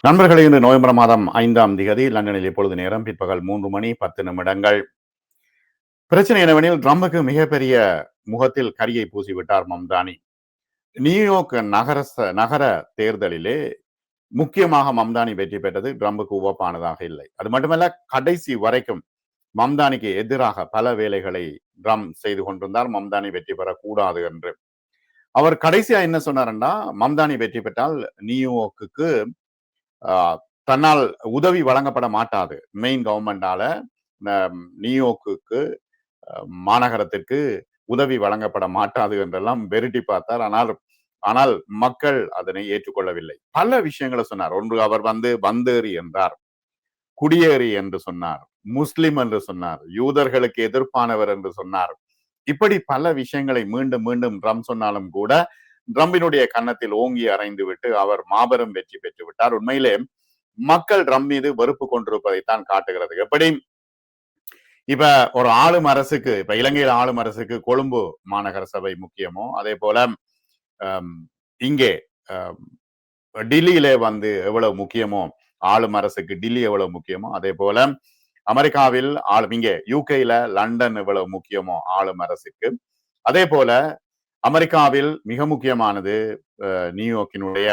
நண்பர்களே, இன்று நவம்பர் மாதம் 5ஆம் திகதி லண்டனில் இப்பொழுது நேரம் பிற்பகல் 3 மணி 10 நிமிடங்கள். பிரச்சனை என்னவெனில், ட்ரம்புக்கு மிகப்பெரிய முகத்தில் கரியை பூசிவிட்டார் மம்தானி. நியூயார்க் நகர தேர்தலிலே முக்கியமாக மம்தானி வெற்றி பெற்றது ட்ரம்புக்கு உவப்பானதாக இல்லை. அது மட்டுமல்ல, கடைசி வரைக்கும் மம்தானிக்கு எதிராக பல வேலைகளை ட்ரம்ப் செய்து கொண்டிருந்தார், மம்தானி வெற்றி பெறக்கூடாது என்று. அவர் கடைசியா என்ன சொன்னார்னா, மம்தானி வெற்றி பெற்றால் நியூயார்க்குக்கு தன்னால் உதவி வழங்கப்பட மாட்டாது. மெயின் கவர்மெண்டால நியூயார்க்குக்கு மாநகரத்திற்கு உதவி வழங்கப்பட மாட்டாது என்றெல்லாம் வெருட்டி பார்த்தார். ஆனால் மக்கள் அதனை ஏற்றுக்கொள்ளவில்லை. பல விஷயங்களை சொன்னார். ஒன்று, அவர் வந்தேறி என்றார், குடியேறி என்று சொன்னார், முஸ்லிம் என்று சொன்னார், யூதர்களுக்கு எதிர்ப்பானவர் என்று சொன்னார். இப்படி பல விஷயங்களை மீண்டும் மீண்டும் ட்ரம்ப் சொன்னாலும் கூட ட்ரம்பினுடைய கன்னத்தில் ஓங்கி அறைந்து விட்டு அவர் மாபெரும் வெற்றி பெற்று விட்டார். உண்மையிலே மக்கள் ட்ரம்ப் மீது வெறுப்பு கொண்டிருப்பதைத்தான் காட்டுகிறது. எப்படி இப்ப ஒரு ஆளும் அரசுக்கு, இப்ப இலங்கையில் ஆளும் அரசுக்கு கொழும்பு மாநகர சபை முக்கியமோ, அதே போல இங்கே டில்லியிலே எவ்வளவு முக்கியமோ, ஆளும் அரசுக்கு டில்லி எவ்வளவு முக்கியமோ, அதே போல அமெரிக்காவில் இங்கே யூகேல லண்டன் எவ்வளவு முக்கியமோ ஆளும் அரசுக்கு, அதே போல அமெரிக்காவில் மிக முக்கியமானது நியூயார்க்கினுடைய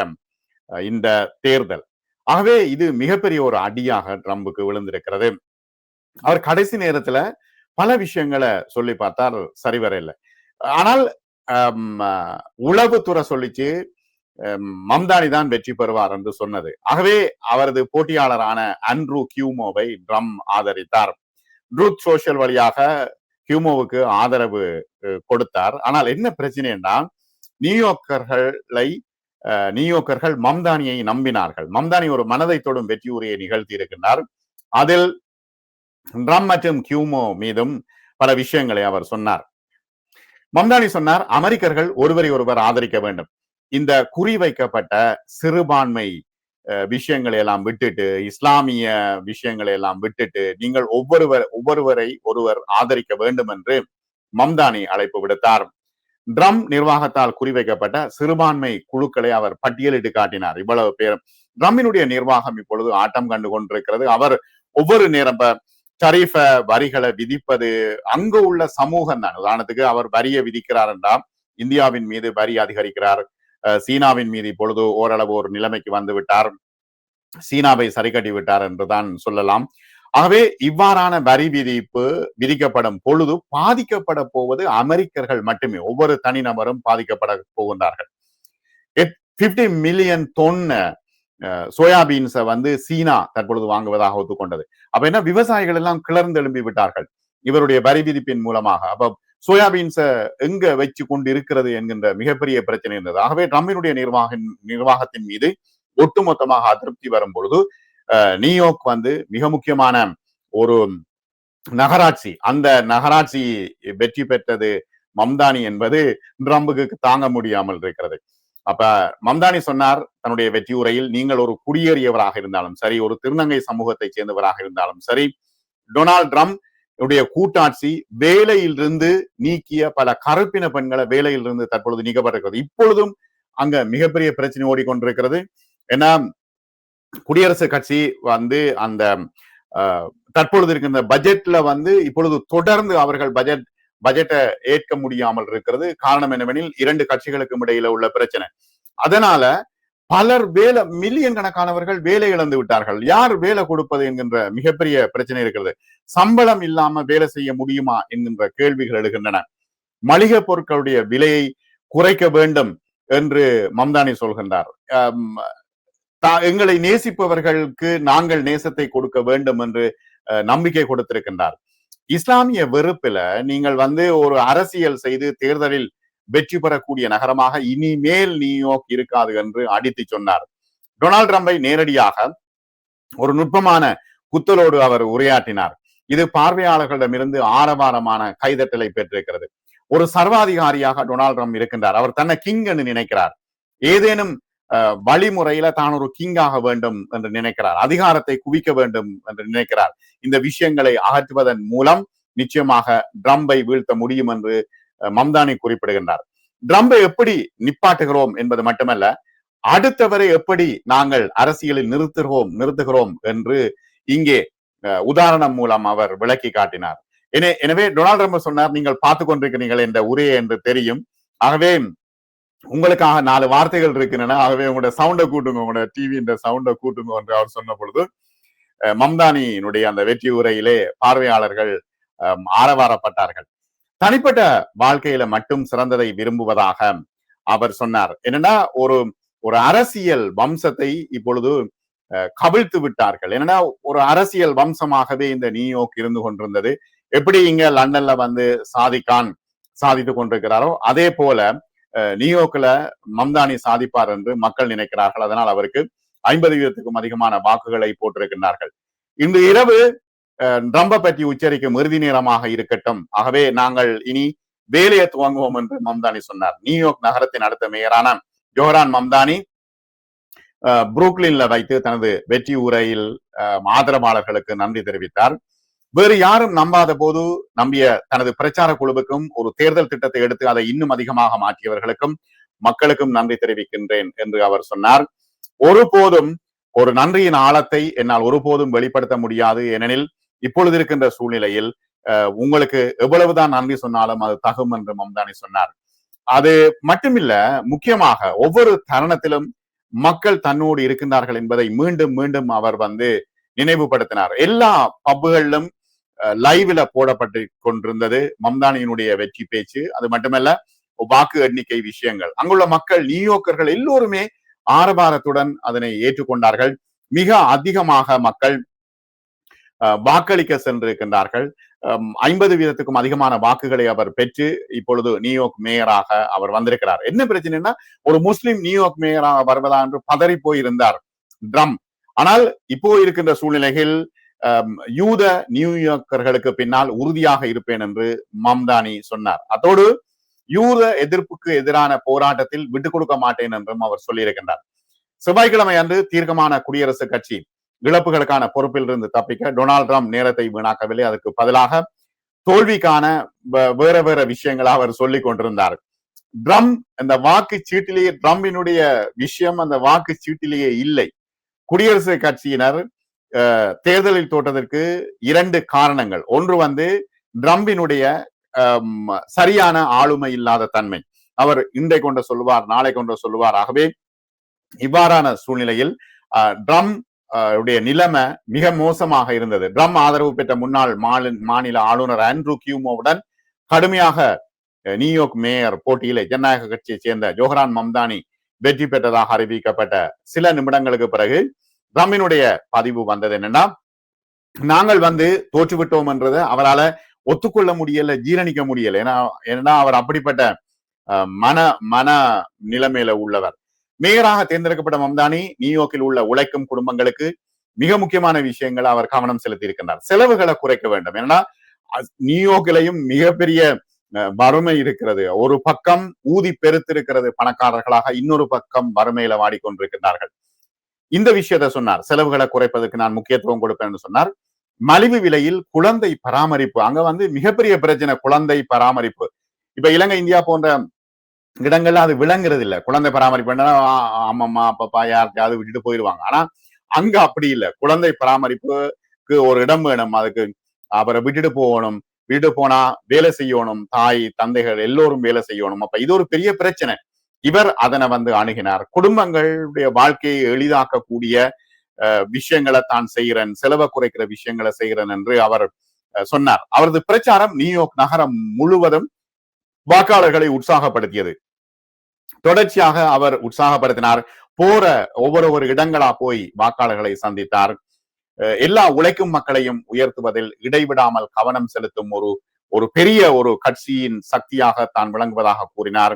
இந்த தேர்தல். ஆகவே இது மிகப்பெரிய ஒரு அடியாக ட்ரம்புக்கு விழுந்திருக்கிறது. அவர் கடைசி நேரத்துல பல விஷயங்களை சொல்லி பார்த்தார், சரிவர இல்லை. ஆனால் உளவுத்துறை சொல்லிச்சு மம்தானி தான் வெற்றி பெறுவார் என்று சொன்னது. ஆகவே அவரது போட்டியாளரான ஆண்ட்ரூ கியூமோவை ட்ரம்ப் ஆதரித்தார். ட்ரூத் சோஷியல் வழியாக கியூமோவுக்கு ஆதரவு கொடுத்தார். ஆனால் என்ன பிரச்சனைன்னா, நியூயார்க்கர்கள் மம்தானியை நம்பினார்கள். மம்தானி ஒரு மனதை தொடும் வெற்றி உரையை நிகழ்த்தி இருக்கின்றார். அதில் ட்ரம்ப் மற்றும் கியூமோ மீதும் பல விஷயங்களை அவர் சொன்னார். மம்தானி சொன்னார், அமெரிக்கர்கள் ஒருவரை ஒருவர் ஆதரிக்க வேண்டும். இந்த குறிவைக்கப்பட்ட சிறுபான்மை விஷயங்களை எல்லாம் விட்டுட்டு, இஸ்லாமிய விஷயங்களை எல்லாம் விட்டுட்டு, நீங்கள் ஒவ்வொருவரை ஒருவர் ஆதரிக்க வேண்டும் என்று மம்தானி அழைப்பு விடுத்தார். ட்ரம்ப் நிர்வாகத்தால் குறிவைக்கப்பட்ட சிறுபான்மை குழுக்களை அவர் பட்டியலிட்டு காட்டினார். இவ்வளவு பேரும் ட்ரம்பினுடைய நிர்வாகம் இப்பொழுது ஆட்டம் கண்டு கொண்டிருக்கிறது. அவர் ஒவ்வொரு நேரம் டரீஃப வரிகளை விதிப்பது அங்கு உள்ள சமூகம் தான். உதாரணத்துக்கு அவர் வரியை விதிக்கிறார் என்றால் இந்தியாவின் மீது வரி அதிகரிக்கிறார், சீனாவின் மீது இப்பொழுது ஓரளவு ஒரு நிலைமைக்கு வந்து விட்டார், சீனாவை சரி கட்டி விட்டார் என்றுதான் சொல்லலாம். ஆகவே இவ்வாறான வரி விதிப்பு விதிக்கப்படும் பொழுது பாதிக்கப்பட போவது அமெரிக்கர்கள் மட்டுமே. ஒவ்வொரு தனிநபரும் பாதிக்கப்பட போகின்றார்கள். 50 மில்லியன் தொன் சோயாபீன்ஸை சீனா தற்பொழுது வாங்குவதாக ஒத்துக்கொண்டது. அப்ப என்ன, விவசாயிகள் எல்லாம் கிளர்ந்து எழும்பி விட்டார்கள் இவருடைய வரி விதிப்பின் மூலமாக. அப்ப சோயாபீன்ஸை எங்க வச்சு கொண்டு இருக்கிறது என்கின்ற மிகப்பெரிய பிரச்சனை இருந்தது. ஆகவே ட்ரம்பினுடைய நிர்வாகத்தின் மீது ஒட்டுமொத்தமாக அதிருப்தி வரும் பொழுது நியூயார்க் மிக முக்கியமான ஒரு நகராட்சி, அந்த நகராட்சி வெற்றி பெற்றது மம்தானி என்பது ட்ரம்புக்கு தாங்க முடியாமல் இருக்கிறது. அப்ப மம்தானி சொன்னார் தன்னுடைய வெற்றி உரையில், நீங்கள் ஒரு குடியேறியவராக இருந்தாலும் சரி, ஒரு திருநங்கை சமூகத்தை சேர்ந்தவராக இருந்தாலும் சரி, டொனால்ட் ட்ரம்ப் உடைய கூட்டாட்சி வேலையிலிருந்து நீக்கிய பல கருப்பின பெண்களை வேலையிலிருந்து தற்பொழுது நீக்கப்பட்டிருக்கிறது. இப்பொழுதும் அங்க மிகப்பெரிய பிரச்சனை ஓடிக்கொண்டிருக்கிறது. ஏன்னா குடியரசுக் கட்சி அந்த தற்பொழுது இருக்கின்ற பட்ஜெட்ல இப்பொழுது தொடர்ந்து அவர்கள் பட்ஜெட்டை ஏற்க முடியாமல் இருக்கிறது. காரணம் என்னவெனில், 2 கட்சிகளுக்கும் இடையில உள்ள பிரச்சனை. அதனால பலர் மில்லியன் கணக்கானவர்கள் வேலை இழந்து விட்டார்கள். யார் வேலை கொடுப்பது என்கின்ற மிகப்பெரிய பிரச்சனை இருக்கிறது. சம்பளம் இல்லாம வேலை செய்ய முடியுமா என்கின்ற கேள்விகள் எழுகின்றன. மளிகை பொருட்களுடைய விலையை குறைக்க வேண்டும் என்று மம்தானி சொல்கின்றார். எங்களை நேசிப்பவர்களுக்கு நாங்கள் நேசத்தை கொடுக்க வேண்டும் என்று நம்பிக்கை கொடுத்திருக்கின்றார். இஸ்லாமிய வெறுப்பில நீங்கள் ஒரு அரசியல் செய்து தேர்தலில் வெற்றி பெறக்கூடிய நகரமாக இனிமேல் நியூயார்க் இருக்காது என்று அடித்து சொன்னார். டொனால்ட் ட்ரம்பை நேரடியாக ஒரு நுட்பமான குத்தலோடு அவர் உரையாற்றினார். இது பார்வையாளர்களிடமிருந்து ஆரவாரமான கைதட்டலை பெற்றிருக்கிறது. ஒரு சர்வாதிகாரியாக டொனால்ட் ட்ரம்ப் இருக்கின்றார். அவர் தன்னை கிங் என்று நினைக்கிறார். ஏதேனும் வழிமுறையில தான் ஒரு கிங்காக வேண்டும் என்று நினைக்கிறார். அதிகாரத்தை குவிக்க வேண்டும் என்று நினைக்கிறார். இந்த விஷயங்களை அகற்றுவதன் மூலம் நிச்சயமாக ட்ரம்பை வீழ்த்த முடியும் என்று மம்தானி குறிப்பிடுகின்றார். ட்ரம்பை எப்படி நிப்பாட்டுகிறோம் என்பது மட்டுமல்ல, அடுத்தவரை எப்படி நாங்கள் அரசியலில் நிறுத்துகிறோம் என்று இங்கே உதாரணம் மூலம் அவர் விளக்கி காட்டினார். எனவே டொனால்ட் ட்ரம்ப் சொன்னார், நீங்கள் பார்த்து கொண்டிருக்கிறீர்கள் என்ற உரையை என்று தெரியும், ஆகவே உங்களுக்காக 4 வார்த்தைகள் இருக்கின்றன, ஆகவே உங்களோட சவுண்டை கூட்டுங்க, உங்களோட டிவி சவுண்டை கூட்டுங்க என்று அவர் சொன்ன பொழுது மம்தானியினுடைய அந்த வெற்றி உரையிலே பார்வையாளர்கள் ஆரவாரப்பட்டார்கள். தனிப்பட்ட வாழ்க்கையில மட்டும் சிறந்ததை விரும்புவதாக அவர் சொன்னார். என்னன்னா ஒரு அரசியல் வம்சத்தை இப்பொழுது கவிழ்த்து விட்டார்கள். என்னன்னா ஒரு அரசியல் வம்சமாகவே இந்த நியூயார்க் இருந்து கொண்டிருந்தது. எப்படி இங்க லண்டன்ல வந்து சாதிக்கான் சாதித்துக் கொண்டிருக்கிறாரோ அதே போல நியூயார்க்ல மம்தானி சாதிப்பார் என்று மக்கள் நினைக்கிறார்கள். அதனால் அவருக்கு 50% அதிகமான வாக்குகளை போட்டிருக்கின்றார்கள். இன்று இரவு ட்ரம்பை பற்றி உச்சரிக்கும் இறுதி நேரமாக இருக்கட்டும், ஆகவே நாங்கள் இனி வேலையை துவங்குவோம் என்று மம்தானி சொன்னார். நியூயார்க் நகரத்தின் அடுத்த மேயரான ஜோஹரான் மம்தானி புரூக்லின்ல வைத்து தனது வெற்றி உரையில் ஆதரவாளர்களுக்கு நன்றி தெரிவித்தார். வேறு யாரும் நம்பாத போது நம்பிய தனது பிரச்சார குழுவுக்கும் ஒரு தேர்தல் திட்டத்தை எடுத்து அதை இன்னும் அதிகமாக மாற்றியவர்களுக்கும் மக்களுக்கும் நன்றி தெரிவிக்கின்றேன் என்று அவர் சொன்னார். ஒருபோதும் ஒரு நன்றியின் ஆழத்தை என்னால் ஒருபோதும் வெளிப்படுத்த முடியாது, ஏனெனில் இப்பொழுது இருக்கின்ற சூழ்நிலையில் உங்களுக்கு எவ்வளவுதான் நன்றி சொன்னாலும் அது தகும் என்று மம்தானி சொன்னார். அது மட்டுமில்ல, முக்கியமாக ஒவ்வொரு தருணத்திலும் மக்கள் தன்னோடு இருக்கின்றார்கள் என்பதை மீண்டும் மீண்டும் அவர் வந்து நினைவுபடுத்தினார். எல்லா பப்புகளிலும் லைவ்ல போடப்பட்டு கொண்டிருந்தது மம்தானியினுடைய வெற்றி பேச்சு. அது மட்டுமல்ல, வாக்கு எண்ணிக்கை விஷயங்கள். அங்குள்ள மக்கள், நியூயார்க்கர்கள் எல்லோருமே ஆரவாரத்துடன் அதனை ஏற்றுக்கொண்டார்கள். மிக அதிகமாக மக்கள் வாக்களிக்க சென்றிருக்கின்றார்கள். 50% அதிகமான வாக்குகளை அவர் பெற்று இப்பொழுது நியூயார்க் மேயராக அவர் வந்திருக்கிறார். என்ன பிரச்சனைன்னா, ஒரு முஸ்லிம் நியூயார்க் மேயராக வருவதா என்று பதறி போயிருந்தார் ட்ரம்ப். ஆனால் இப்போ இருக்கின்ற சூழ்நிலைகள் யூத நியூயார்க்கர்களுக்கு பின்னால் உறுதியாக இருப்பேன் என்று மம்தானி சொன்னார். அதோடு யூத எதிர்ப்புக்கு எதிரான போராட்டத்தில் விட்டுக் கொடுக்க மாட்டேன் என்றும் அவர் சொல்லியிருக்கின்றார். செவ்வாய்க்கிழமை அன்று தீர்க்கமான குடியரசுக் கட்சி இழப்புகளுக்கான பொறுப்பில் இருந்து தப்பிக்க டொனால்ட் ட்ரம்ப் நேரத்தை வீணாக்கவில்லை. அதுக்கு பதிலாக தோல்விக்கான வேற விஷயங்களை அவர் சொல்லிக் கொண்டிருந்தார். ட்ரம்ப் அந்த வாக்கு சீட்டிலேயே, ட்ரம்பினுடைய விஷயம் அந்த வாக்கு சீட்டிலேயே இல்லை. குடியரசுக் கட்சியினர் தேர்தலில் தோற்றதற்கு 2 காரணங்கள். ஒன்று வந்து ட்ரம்பினுடைய சரியான ஆளுமை இல்லாத தன்மை. அவர் இன்றை கொண்டு சொல்லுவார், நாளை கொண்டு சொல்லுவார். ஆகவே இவ்வாறான சூழ்நிலையில் ட்ரம்ப் உடைய நிலைமை மிக மோசமாக இருந்தது. ட்ரம்ப் ஆதரவு பெற்ற முன்னாள் மாநில ஆளுநர் ஆண்ட்ரூ கியூமோவுடன் கடுமையாக நியூயார்க் மேயர் போட்டியிலே ஜனநாயக கட்சியை சேர்ந்த ஜோஹரான் மம்தானி வெற்றி பெற்றதாக அறிவிக்கப்பட்ட சில நிமிடங்களுக்கு பிறகு ட்ரம்பினுடைய பதிவு வந்தது. என்னன்னா, நாங்கள் வந்து தோற்றுவிட்டோம் என்றதை அவரால் ஒத்துக்கொள்ள முடியல, ஜீரணிக்க முடியல. ஏன்னா அவர் அப்படிப்பட்ட மன நிலைமையில உள்ளவர். மேயராக தேர்ந்தெடுக்கப்பட்ட மம்தானி நியூயார்க்கில் உள்ள உழைக்கும் குடும்பங்களுக்கு மிக முக்கியமான விஷயங்கள் அவர் கவனம் செலுத்தி இருக்கின்றார். செலவுகளை குறைக்க வேண்டும். ஏன்னா நியூயார்க்கிலையும் மிகப்பெரிய வறுமை இருக்கிறது. ஒரு பக்கம் ஊதி பெருத்திருக்கிறது பணக்காரர்களாக, இன்னொரு பக்கம் வறுமையில வாடிக்கொண்டிருக்கிறார்கள். இந்த விஷயத்த சொன்னார். செலவுகளை குறைப்பதற்கு நான் முக்கியத்துவம் கொடுப்பேன் சொன்னார். மலிவு விலையில் குழந்தை பராமரிப்பு, அங்க வந்து மிகப்பெரிய பிரச்சனை குழந்தை பராமரிப்பு. இப்ப இலங்கை, இந்தியா போன்ற இடங்கள்ல அது விளங்குறது இல்லை. குழந்தை பராமரிப்பு அம்மம்மா அப்பப்பா யாருக்காவது விட்டுட்டு போயிடுவாங்க. ஆனா அங்க அப்படி இல்லை. குழந்தை பராமரிப்புக்கு ஒரு இடம் வேணும், அதுக்கு அவரை விட்டுட்டு போகணும், வீட்டு போனா வேலை செய்யணும், தாய் தந்தைகள் எல்லோரும் வேலை செய்யணும். அப்ப இது ஒரு பெரிய பிரச்சனை. இவர் அதனை வந்து அணுகினார். குடும்பங்களுடைய வாழ்க்கையை எளிதாக்கக்கூடிய விஷயங்களை தான் செய்கிறேன், செலவை குறைக்கிற விஷயங்களை செய்கிறேன் என்று அவர் சொன்னார். அவரது பிரச்சாரம் நியூயார்க் நகரம் முழுவதும் வாக்காளர்களை உற்சாகப்படுத்தியது. தொடர்ச்சியாக அவர் உற்சாகப்படுத்தினார். போற ஒவ்வொரு இடங்களா போய் வாக்காளர்களை சந்தித்தார். எல்லா உழைக்கும் மக்களையும் உயர்த்துவதில் இடைவிடாமல் கவனம் செலுத்தும் ஒரு பெரிய ஒரு கட்சியின் சக்தியாக தான் விளங்குவதாக கூறினார்.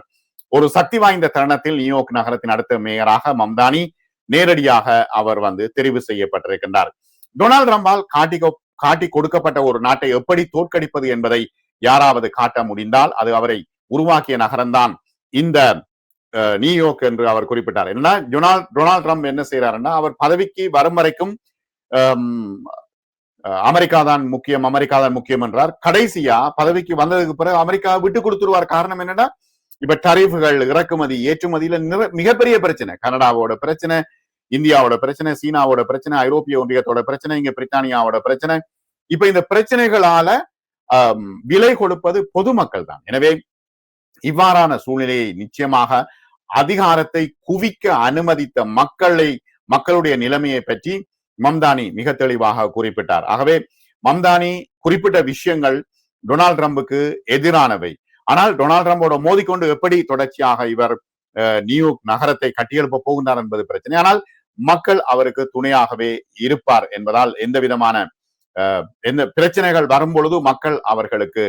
ஒரு சக்தி வாய்ந்த தருணத்தில் நியூயார்க் நகரத்தின் அடுத்த மேயராக மம்தானி நேரடியாக அவர் வந்து தெரிவு செய்யப்பட்டிருக்கின்றார். டொனால்ட் ட்ரம்பால் காட்டி கொடுக்கப்பட்ட ஒரு நாட்டை எப்படி தோற்கடிப்பது என்பதை யாராவது காட்ட முடிந்தால் அது அவரை உருவாக்கிய நகரம்தான் இந்த நியூயார்க் என்று அவர் குறிப்பிட்டார். என்னன்னா, டொனால்ட் ட்ரம்ப் என்ன செய்யறாருன்னா, அவர் பதவிக்கு வரும் வரைக்கும் அமெரிக்கா தான் முக்கியம் என்றார். கடைசியா பதவிக்கு வந்ததுக்கு பிறகு அமெரிக்கா விட்டு கொடுத்துருவார். காரணம் என்னன்னா, இப்ப டரிஃப்கள், இறக்குமதி, ஏற்றுமதியில மிகப்பெரிய பிரச்சனை. கனடாவோட பிரச்சனை, இந்தியாவோட பிரச்சனை, சீனாவோட பிரச்சனை, ஐரோப்பிய ஒன்றியத்தோட பிரச்சனை, இங்க பிரித்தானியாவோட பிரச்சனை. இப்ப இந்த பிரச்சனைகளால விலை கொடுப்பது பொதுமக்கள் தான். எனவே இவ்வாறான சூழ்நிலையை நிச்சயமாக அதிகாரத்தை குவிக்க அனுமதித்த மக்களுடைய நிலைமையை பற்றி மம்தானி மிக தெளிவாக குறிப்பிட்டார். ஆகவே மம்தானி குறிப்பிட்ட விஷயங்கள் டொனால்ட் ட்ரம்புக்கு எதிரானவை. ஆனால் டொனால்ட் ட்ரம்போட மோதிக்கொண்டு எப்படி தொடர்ச்சியாக இவர் நியூயார்க் நகரத்தை கட்டியெழுப்ப போகின்றார் என்பது பிரச்சனை. ஆனால் மக்கள் அவருக்கு துணையாகவே இருப்பார் என்பதால் எந்த விதமான எந்த பிரச்சனைகள் வரும்பொழுது மக்கள் அவர்களுக்கு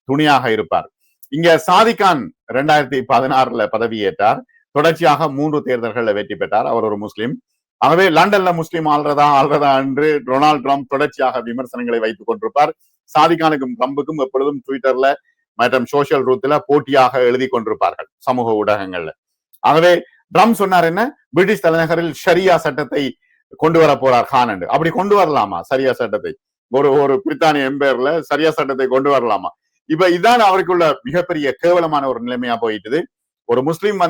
துணையாக இருப்பார். இங்க சாதிகான் 2016 பதவியேற்றார். தொடர்ச்சியாக 3 தேர்தல்களில் வெற்றி பெற்றார். அவர் ஒரு முஸ்லிம். ஆகவே லண்டன்ல முஸ்லிம் ஆள்றதா என்று டொனால்ட் ட்ரம்ப் தொடர்ச்சியாக விமர்சனங்களை வைத்துக் கொண்டிருப்பார். சாதிகானுக்கும் ட்ரம்புக்கும் எப்பொழுதும் ட்விட்டர்ல மற்றும் சோசியல் ரூத்துல போட்டியாக எழுதி கொண்டிருப்பார்கள் சமூக ஊடகங்கள்ல. ஆகவே ட்ரம்ப் சொன்னார் என்ன, பிரிட்டிஷ் தலைநகரில் ஷரியா சட்டத்தை கொண்டு வர போறார் கான் என்று. அப்படி கொண்டு வரலாமா சரியா சட்டத்தை? ஒரு பிரித்தானிய எம்பையர்ல சரியா சட்டத்தை கொண்டு வரலாமா? இப்ப இதான் அவருக்குள்ள மிகப்பெரிய கேவலமான ஒரு நிலைமையா போயிட்டுது. ஒரு முஸ்லிம்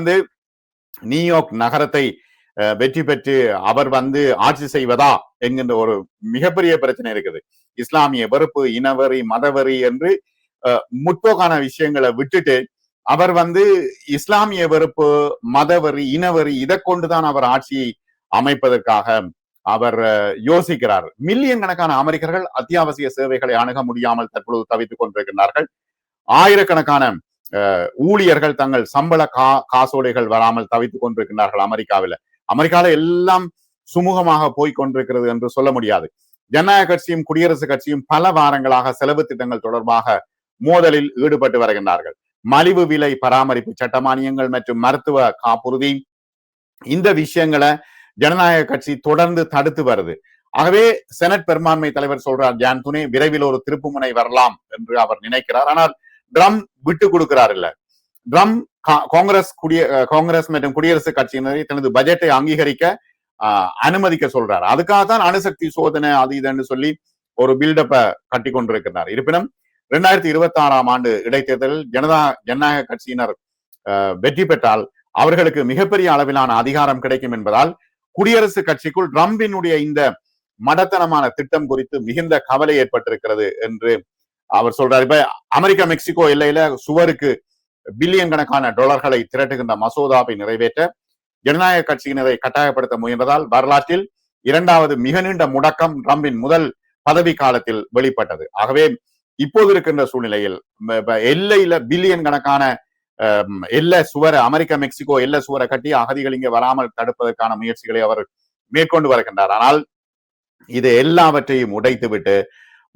நியூயார்க் நகரத்தை வெற்றி பெற்று அவர் ஆட்சி செய்வதா என்கின்ற ஒரு மிகப்பெரிய பிரச்சனை இருக்குது. இஸ்லாமிய வெறுப்பு, இனவெறி, மதவெறி என்று முற்போக்கான விஷயங்களை விட்டுட்டு அவர் இஸ்லாமிய வெறுப்பு, மதவெறி, இனவெறி இதை கொண்டுதான் அவர் ஆட்சியை அமைப்பதற்காக அவர் யோசிக்கிறார். மில்லியன் கணக்கான அமெரிக்கர்கள் அத்தியாவசிய சேவைகளை அணுக முடியாமல் தற்பொழுது தவித்துக் கொண்டிருக்கிறார்கள். ஆயிரக்கணக்கான ஊழியர்கள் தங்கள் சம்பள காசோலைகள் வராமல் தவித்துக் கொண்டிருக்கிறார்கள் அமெரிக்காவில எல்லாம் சுமூகமாக போய்கொண்டிருக்கிறது என்று சொல்ல முடியாது. ஜனநாயக கட்சியும் குடியரசுக் கட்சியும் பல வாரங்களாக செலவு திட்டங்கள் தொடர்பாக மோதலில் ஈடுபட்டு வருகின்றார்கள். மலிவு விலை பராமரிப்பு சட்டமானியங்கள் மற்றும் மருத்துவ காப்புறுதி, இந்த விஷயங்களை ஜனநாயக கட்சி தொடர்ந்து தடுத்து வருது. ஆகவே செனட் பெரும்பான்மை தலைவர் சொல்றார், ஜான் துனே விரைவில் ஒரு திருப்புமுனை வரலாம் என்று அவர் நினைக்கிறார். ஆனால் ட்ரம்ப் விட்டு கொடுக்கிறார் இல்ல. ட்ரம்ப் காங்கிரஸ் மற்றும் குடியரசுக் கட்சியினரை தனது பட்ஜெட்டை அங்கீகரிக்க அனுமதிக்க சொல்றார். அதுக்காகத்தான் அணுசக்தி சோதனை அது இதுன்னு சொல்லி ஒரு பில்டப்பை கட்டி கொண்டிருக்கிறார். இருப்பினும் 2026 ஆண்டு இடைத்தேர்தலில் ஜனநாயக கட்சியினர் வெற்றி பெற்றால் அவர்களுக்கு மிகப்பெரிய அளவிலான அதிகாரம் கிடைக்கும் என்பதால் குடியரசுக் கட்சிக்குள் ட்ரம்பினுடைய இந்த மடத்தனமான திட்டம் குறித்து மிகுந்த கவலை ஏற்பட்டிருக்கிறது என்று அவர் சொல்றார். இப்ப அமெரிக்கா மெக்சிகோ எல்லையில சுவருக்கு பில்லியன் கணக்கான டாலர்களை திரட்டுகின்ற மசோதாவை நிறைவேற்ற ஜனநாயக கட்சியினரை கட்டாயப்படுத்த முயன்றதால் வரலாற்றில் 2வது மிக நீண்ட முடக்கம் ட்ரம்பின் முதல் பதவி காலத்தில் வெளிப்பட்டது. ஆகவே இப்போது இருக்கின்ற சூழ்நிலையில் எல்லையில பில்லியன் கணக்கான எல்லை சுவர அமெரிக்கா மெக்சிகோ எல்லை சுவரை கட்டி அகதிகள் இங்கே வராமல் தடுப்பதற்கான முயற்சிகளை அவர் மேற்கொண்டு வருகின்றார். ஆனால் இது எல்லாவற்றையும் உடைத்துவிட்டு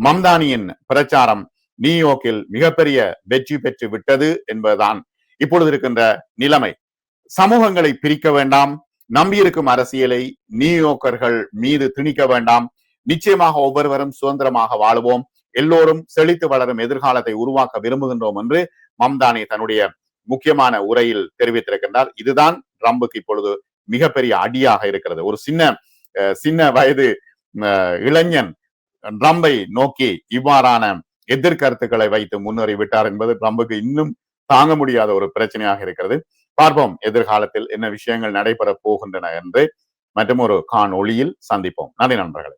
மம்தானியின் பிரச்சாரம் நியூயார்க்கில் மிகப்பெரிய வெற்றி பெற்று விட்டது என்பதுதான் இப்பொழுது இருக்கின்ற நிலைமை. சமூகங்களை பிரிக்க வேண்டாம், நம்பியிருக்கும் அரசியலை நியூயார்க்கர்கள் மீது திணிக்க வேண்டாம். நிச்சயமாக ஒவ்வொருவரும் சுதந்திரமாக வாழுவோம், எல்லோரும் செழித்து வளரும் எதிர்காலத்தை உருவாக்க விரும்புகின்றோம் என்று மம்தானி தன்னுடைய முக்கியமான உரையில் தெரிவித்திருக்கின்றார். இதுதான் ட்ரம்புக்கு இப்பொழுது மிகப்பெரிய அடியாக இருக்கிறது. ஒரு சின்ன வயது இளைஞன் ட்ரம்பை நோக்கி இவ்வாறான எதிர்கருத்துக்களை வைத்து முன்னேறி விட்டார் என்பது ட்ரம்புக்கு இன்னும் தாங்க முடியாத ஒரு பிரச்சனையாக இருக்கிறது. பார்ப்போம் எதிர்காலத்தில் என்ன விஷயங்கள் நடைபெற போகின்றன என்று மற்றும் ஒரு காணொளியில் சந்திப்போம். நன்றி நண்பர்களே.